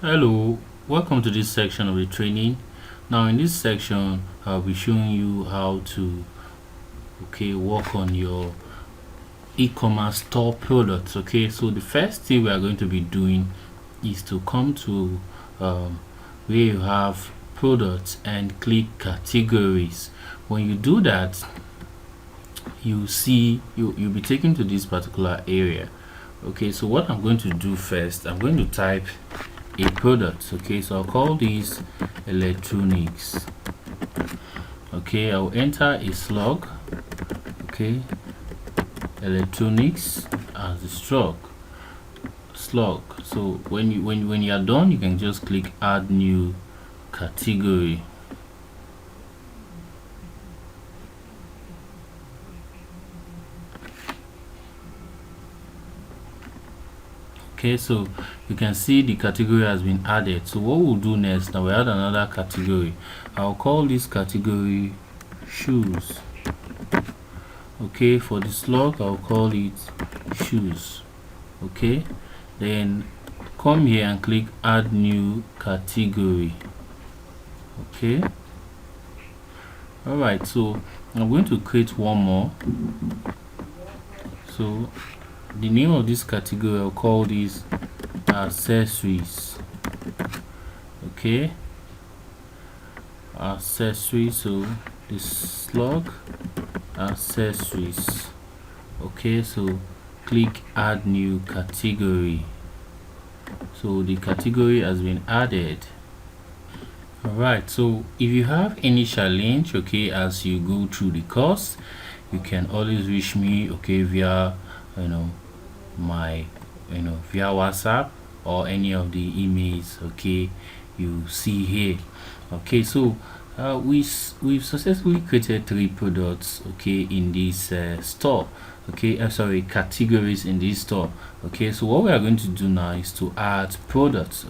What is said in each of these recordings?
Hello, welcome to this section of the training. Now in this section I'll be showing you how to work on your e-commerce store products. So the first thing we are going to be doing is to come to where you have products and click categories. When you do that, you'll be taken to this particular area. So what I'm going to do first, I'm going to type a product. So I'll call this electronics. I'll enter a slug. Electronics as the slug. So when you are done, you can just click add new category. So you can see the category has been added. So what we'll do next, now we add another category. I'll call this category shoes. For the slug, I'll call it shoes. Then come here and click add new category. Alright, so I'm going to create one more. So the name of this category, I'll call this accessories. Accessories. So the slug accessories. So click add new category. So the category has been added. Alright, so if you have any challenge as you go through the course, you can always reach me via my via WhatsApp or any of the emails you see here. So we've successfully created 3 products in this store. Categories in this store. So what we are going to do now is to add products.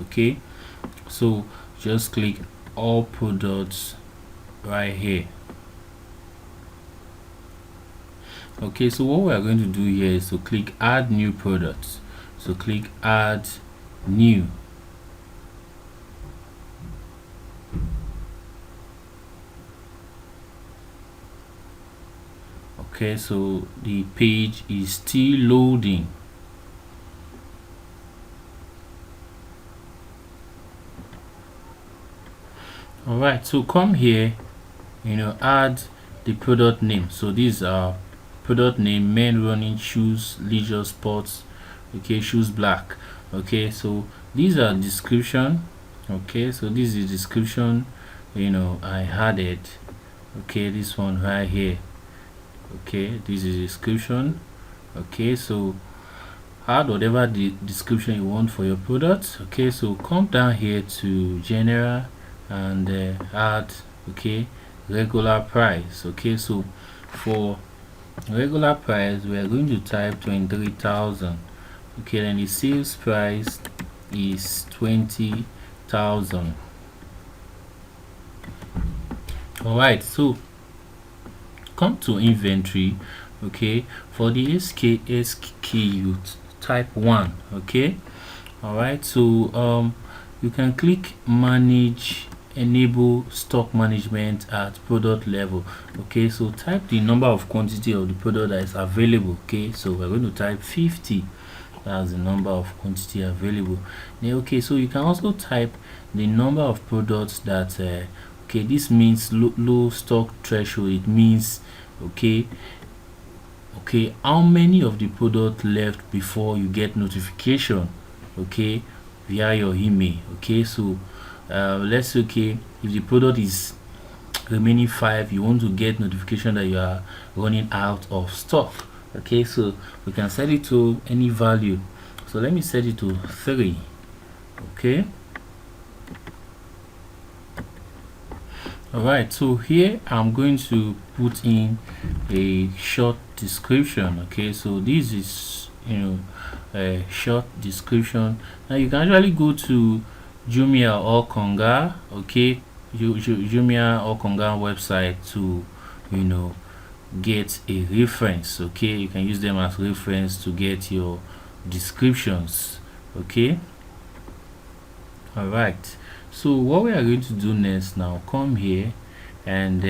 So just click all products right here. So what we are going to do here is to click add new products. So click add new. So the page is still loading. Alright, so come here, add the product name. So these are product name: men running shoes, leisure sports, shoes black. So these are description. So this is description I added. This one right here. This is description. So add whatever the description you want for your product. So come down here to general and add regular price. So for regular price, we are going to type 23,000. Then the sales price is 20,000. Alright, so come to inventory. For the SKU, type 1. Alright, so you can click manage, enable stock management at product level. So type the number of quantity of the product that is available. So we're going to type 50. That's the number of quantity available. Then so you can also type the number of products that this means low stock threshold. It means how many of the product left before you get notification via your email. So let's say if the product is remaining 5, you want to get notification that you are running out of stock. So we can set it to any value. So let me set it to 3. Alright, so here I'm going to put in a short description. So this is a short description. Now you can actually go to Jumia or Konga. Jumia or Konga website to get a reference. You can use them as reference to get your descriptions. All right, so what we are going to do next now, come here and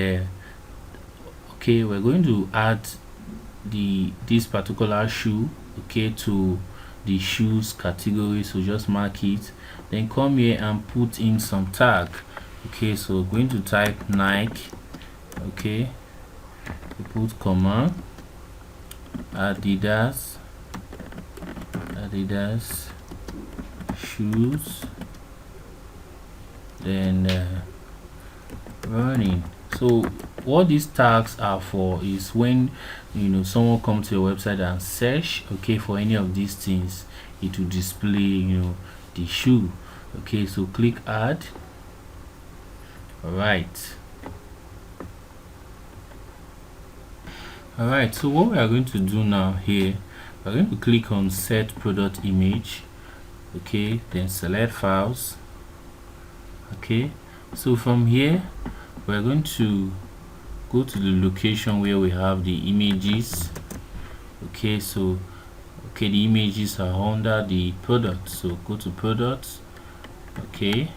okay, we're going to add this particular shoe, okay, to the shoes category. So just mark it, then come here and put in some tag. Okay, so we're going to type Nike, okay, we put comma Adidas shoes, then running. So what these tags are for is when someone comes to your website and search, okay, for any of these things, it will display the shoe. Okay, so click add. All right, so what we are going to do now here, we're going to click on set product image, okay, then select files. Okay, so from here we're going to go to the location where we have the images. Okay, so the images are under the product, so go to products. Okay,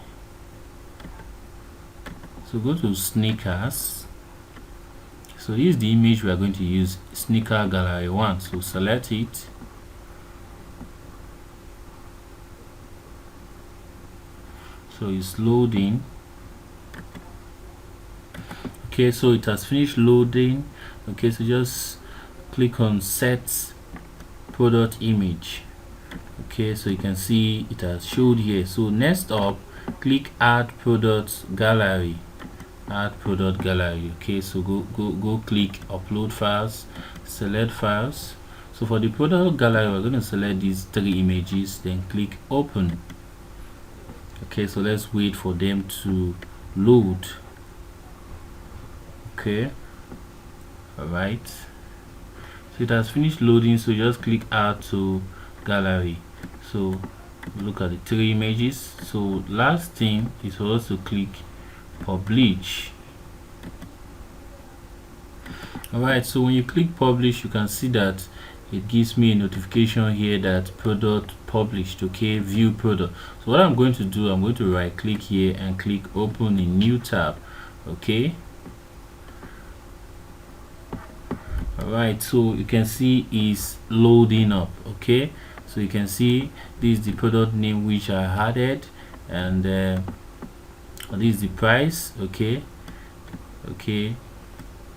so go to sneakers. So this is the image we are going to use, sneaker gallery 1. So select it. So it's loading. Okay, so it has finished loading. Okay, so just click on set product image. Okay, so you can see it has showed here. So next up, click add product gallery. Okay, so go click upload files, select files. So for the product gallery, we're going to select these 3 images, then click open. Okay, so let's wait for them to load. Okay, all right, so it has finished loading, so just click add to gallery. So look at the 3 images. So last thing is for us to click publish. All right, so when you click publish, you can see that it gives me a notification here that product published. Okay, view product. So what I'm going to do, I'm going to right click here and click open a new tab. Okay, all right, so you can see it's loading up. Okay, so you can see this is the product name which I added, and this is the price. Okay,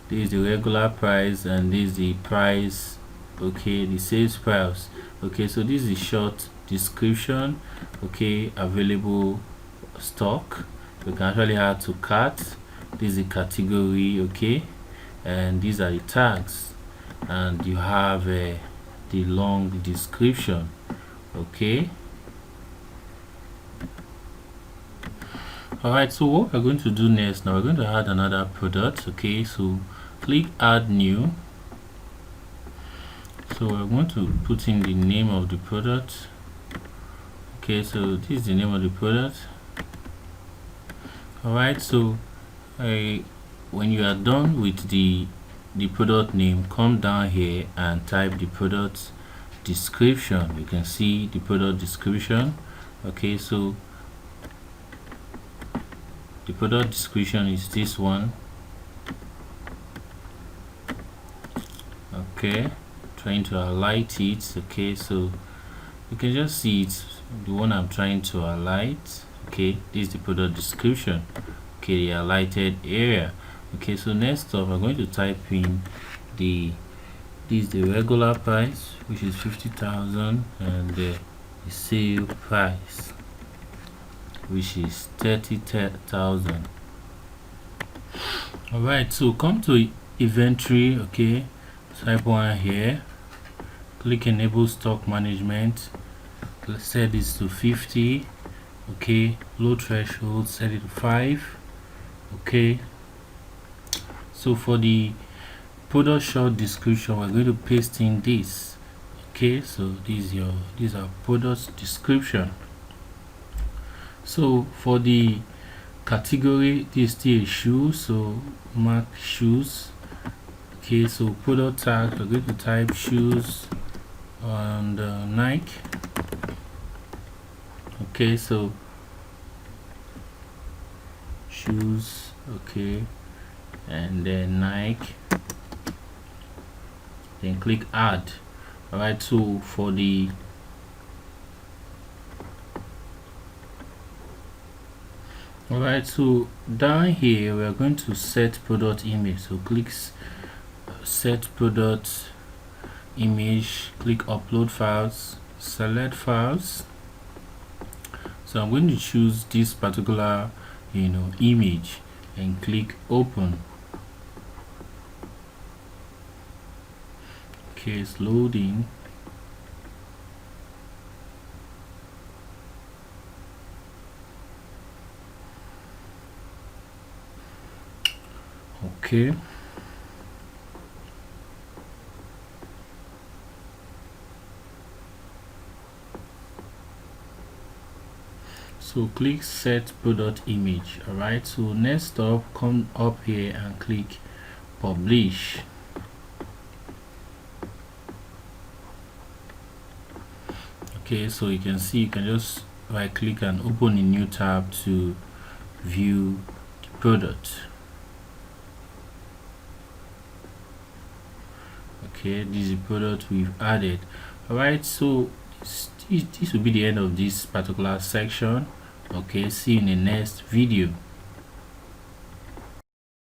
this is the regular price, and this is the price. Okay, the sales price. Okay, so this is the short description. Okay, available stock. We can actually add to cart. This is the category. Okay, and these are the tags, and you have the long description. Okay, all right, so what we're going to do next, now we're going to add another product. Okay, so click add new. So we're going to put in the name of the product. Okay, so this is the name of the product. All right, so when you are done with the product name, come down here and type the product description. You can see the product description. Okay, so the product description is this one. Okay, trying to highlight it. Okay, so you can just see it's the one I'm trying to highlight. Okay, this is the product description. Okay, the highlighted area. Okay, so next up, I'm going to type in this is the regular price, which is 50,000, and the sale price, which is 30,000. All right, so come to inventory. Okay, type 1 here, click enable stock management. Let's set this to 50. Okay, low threshold, set it to 5. Okay, so for the product short description, we're going to paste in this. Okay, so these are product description. So for the category, this is still a shoe, so mark shoes. Okay, so product tag, we're going to type shoes and Nike. Okay, so shoes, okay, and then Nike, then click add. All right, so for the alright, so down here we are going to set product image. So click set product image, click upload files, select files. So I'm going to choose this particular image and click open. Okay, it's loading. Okay, so click set product image. All right, so next up, come up here and click publish. Okay, so you can see, you can just right click and open a new tab to view the product. Okay, this is the product we've added. All right, so this will be the end of this particular section. Okay, see you in the next video.